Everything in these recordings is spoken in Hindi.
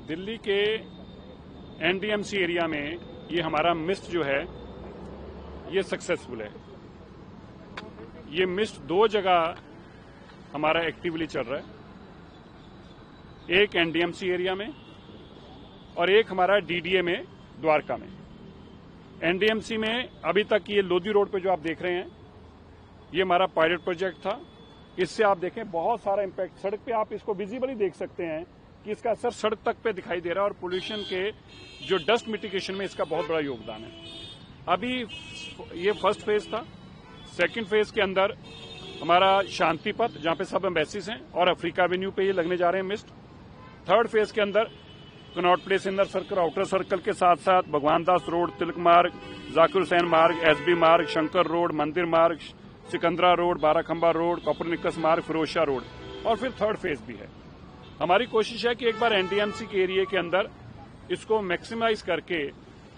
दिल्ली के एनडीएमसी एरिया में ये हमारा मिस्ट जो है ये सक्सेसफुल है। ये मिस्ट 2 जगह हमारा एक्टिवली चल रहा है, एक एनडीएमसी एरिया में और एक हमारा डीडीए में द्वारका में। एनडीएमसी में अभी तक ये लोधी रोड पे जो आप देख रहे हैं ये हमारा पायलट प्रोजेक्ट था। इससे आप देखें बहुत सारा इम्पैक्ट सड़क पे, आप इसको विजिबली देख सकते हैं कि इसका असर सड़क तक पे दिखाई दे रहा है और पोल्यूशन के जो डस्ट मिटिगेशन में इसका बहुत बड़ा योगदान है। अभी ये फर्स्ट फेज था। सेकंड फेज के अंदर हमारा शांति पथ जहां पे सब एम्बेसीज हैं और अफ्रीका एवेन्यू पे ये लगने जा रहे हैं मिस्ट। थर्ड फेज के अंदर Connaught place inner circle, outer circle के साथ साथ भगवान दास रोड, तिलक मार्ग, जाकिर हुसैन मार्ग, एसबी मार्ग, शंकर रोड, मंदिर मार्ग, Sikandra road, Barakhamba road, Copernicus मार्ग, फिरोजशाह रोड और फिर थर्ड फेज भी है। हमारी कोशिश है कि एक बार एनडीएमसी के एरिया के अंदर इसको मैक्सिमाइज करके,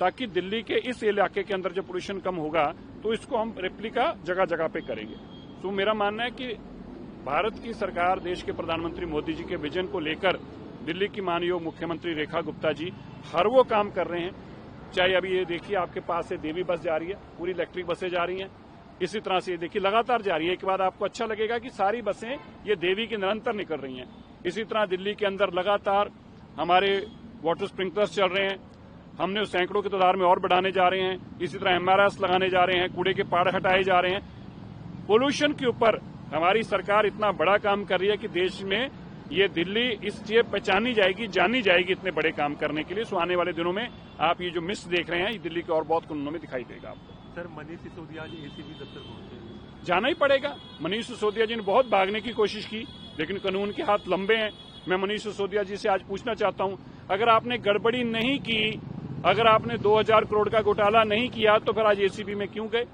ताकि दिल्ली के इस इलाके के अंदर जब पोल्यूशन कम होगा तो इसको हम रेप्लिका जगह जगह पे करेंगे। तो मेरा मानना है कि भारत की सरकार, देश के प्रधानमंत्री मोदी जी के विजन को लेकर दिल्ली की माननीय मुख्यमंत्री रेखा गुप्ता जी हर वो काम कर रहे हैं। चाहे अभी ये देखिए आपके पास से देवी बस जा रही है, पूरी इलेक्ट्रिक बसें जा रही हैं। इसी तरह से ये देखिए लगातार जा रही है। एक बात आपको अच्छा लगेगा कि सारी बसें ये देवी की निरंतर निकल रही हैं। इसी तरह दिल्ली के अंदर लगातार हमारे वाटर स्प्रिंकलर्स चल रहे हैं। हमने उस सैकड़ों की तादाद में और बढ़ाने जा रहे हैं। इसी तरह एमआरएस लगाने जा रहे हैं, कूड़े के पहाड़ हटाए जा रहे हैं। पोल्यूशन के ऊपर हमारी सरकार इतना बड़ा काम कर रही है कि देश में ये दिल्ली इस चीज पहचानी जाएगी, जानी जाएगी इतने बड़े काम करने के लिए। सो आने वाले दिनों में आप ये जो मिस्ट देख रहे हैं ये दिल्ली के और बहुत कानूनों में दिखाई देगा आपको। सर, मनीष सिसोदिया जी एसीबी दफ्तर पहुंचे, जाना ही पड़ेगा। मनीष सिसोदिया जी ने बहुत भागने की कोशिश की लेकिन कानून के हाथ लंबे हैं। मैं मनीष सिसोदिया जी से आज पूछना चाहता हूं, अगर आपने गड़बड़ी नहीं की, अगर आपने 2000 करोड़ का घोटाला नहीं किया तो फिर आज एसीबी में क्यों गए?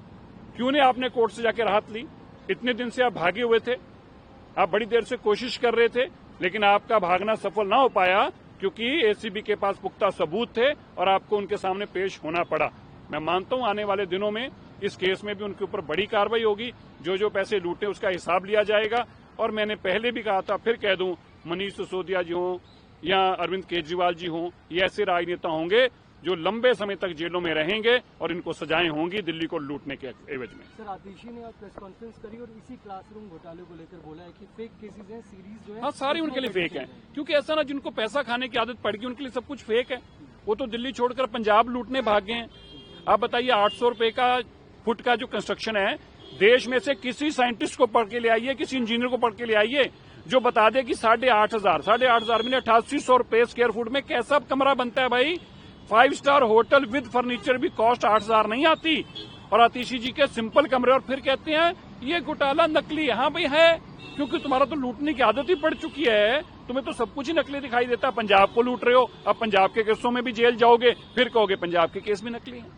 क्यों नहीं आपने कोर्ट से जाकर राहत ली? इतने दिन से आप भागे हुए थे, आप बड़ी देर से कोशिश कर रहे थे लेकिन आपका भागना सफल ना हो पाया क्योंकि एसीबी के पास पुख्ता सबूत थे और आपको उनके सामने पेश होना पड़ा। मैं मानता हूं आने वाले दिनों में इस केस में भी उनके ऊपर बड़ी कार्रवाई होगी। जो पैसे लूटे उसका हिसाब लिया जाएगा। और मैंने पहले भी कहा था, फिर कह दूं, मनीष सिसोदिया जी हों या अरविंद केजरीवाल जी हों, ये ऐसे राजनेता होंगे जो लंबे समय तक जेलों में रहेंगे और इनको सजाएं होंगी दिल्ली को लूटने के एवज में। सर, आतिशी ने आज प्रेस कॉन्फ्रेंस करी और इसी क्लासरूम घोटाले को लेकर बोला है कि फेक केसेस हैं, सीरीज जो है। हाँ, सारी उनके लिए फेक है, क्योंकि ऐसा ना जिनको पैसा खाने की आदत पड़ गई उनके लिए सब कुछ फेक है। वो तो दिल्ली छोड़कर पंजाब लूटने भाग गए हैं। आप बताइए, 800 रुपए का फुट का जो कंस्ट्रक्शन है, देश में से किसी साइंटिस्ट को पढ़ के ले आइए, किसी इंजीनियर को पढ़ के ले आइए जो बता दे कि 8,500 में 8800 रुपए स्क्वायर फुट में कैसा कमरा बनता है भाई? 5 स्टार होटल विद फर्नीचर भी कॉस्ट 8,000 नहीं आती। और आतिशी जी के सिंपल कमरे, और फिर कहते हैं ये घोटाला नकली। हाँ भाई है, क्योंकि तुम्हारा तो लूटने की आदत ही पड़ चुकी है। तुम्हें तो सब कुछ ही नकली दिखाई देता है। पंजाब को लूट रहे हो, अब पंजाब के केसों में भी जेल जाओगे, फिर कहोगे पंजाब के केस भी नकली हैं।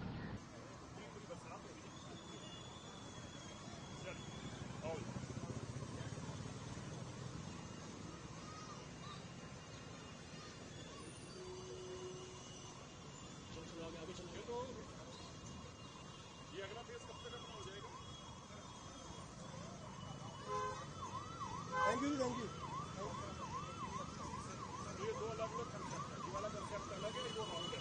Thank you. ये 2 अलग-अलग कंसेप्ट है। ये वाला कंसेप्ट अलग है, वो राउंड है।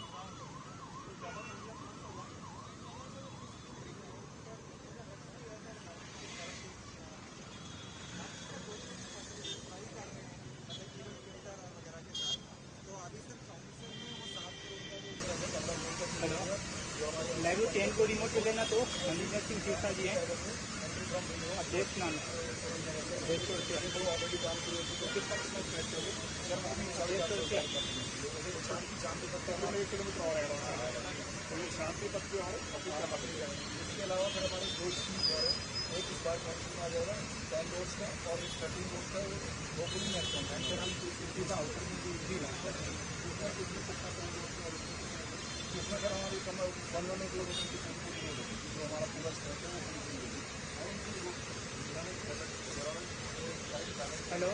लाइव चेन को रिमोट पे लेना तो मनिंदर सिंह सीसा जी हैं, अध्यक्ष नाम शांति पथ पे आओ, इसके अलावा फिर हमारे 2 स्कीम्स और एक इस बार फंक्शन आ जाएगा 10 रोड्स का और एक 13 रोड्स का, वो पूरी नेक्स्ट है। फिर हम सीधा आउटर में भी रखते हैं उसमें फिर हमारी कमर बनवाने के लोगों की संख्या जो हमारा पूरा स्ट्रेच है वो हेलो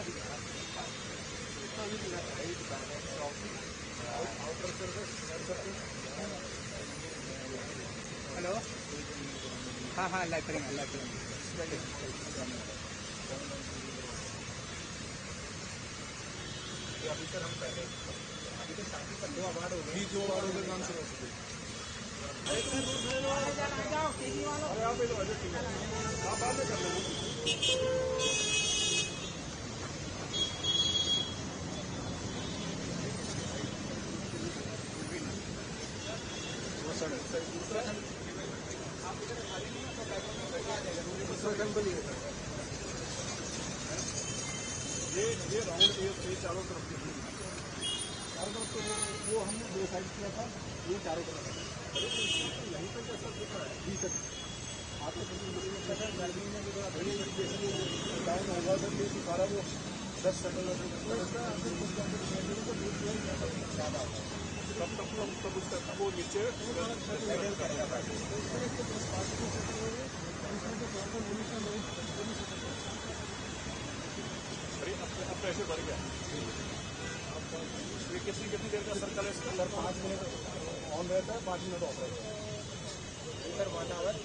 आउटर सर्विस हेलो हाँ हाँ लाइब्रेरी में अभी सर हम पहले अभी तो काफी तक 2 अवार्ड हो गए, 2 अवार्ड के नाम से हो सके। अरे आप इधर आ जाओ, ठीक है, आप बाद में कर लेना। उत्तराखंड बनी है ये राउंड ये चारों तरफ के चारों तरफ तो वो हमने 2 साइड किया था, ये चारों तरफ यहीं तक ऐसा दिख रहा है। जी सर आपको गर्मी में डाउन होगा सर, ये सारा वो 10 सेकंड तब उसका वो नीचे अब प्रेशर बढ़ गया। ये कितनी देर का सर्कल है इसके अंदर? 5 मिनट ऑन रहता है, 5 मिनट ऑफ रहता है। 1 आवर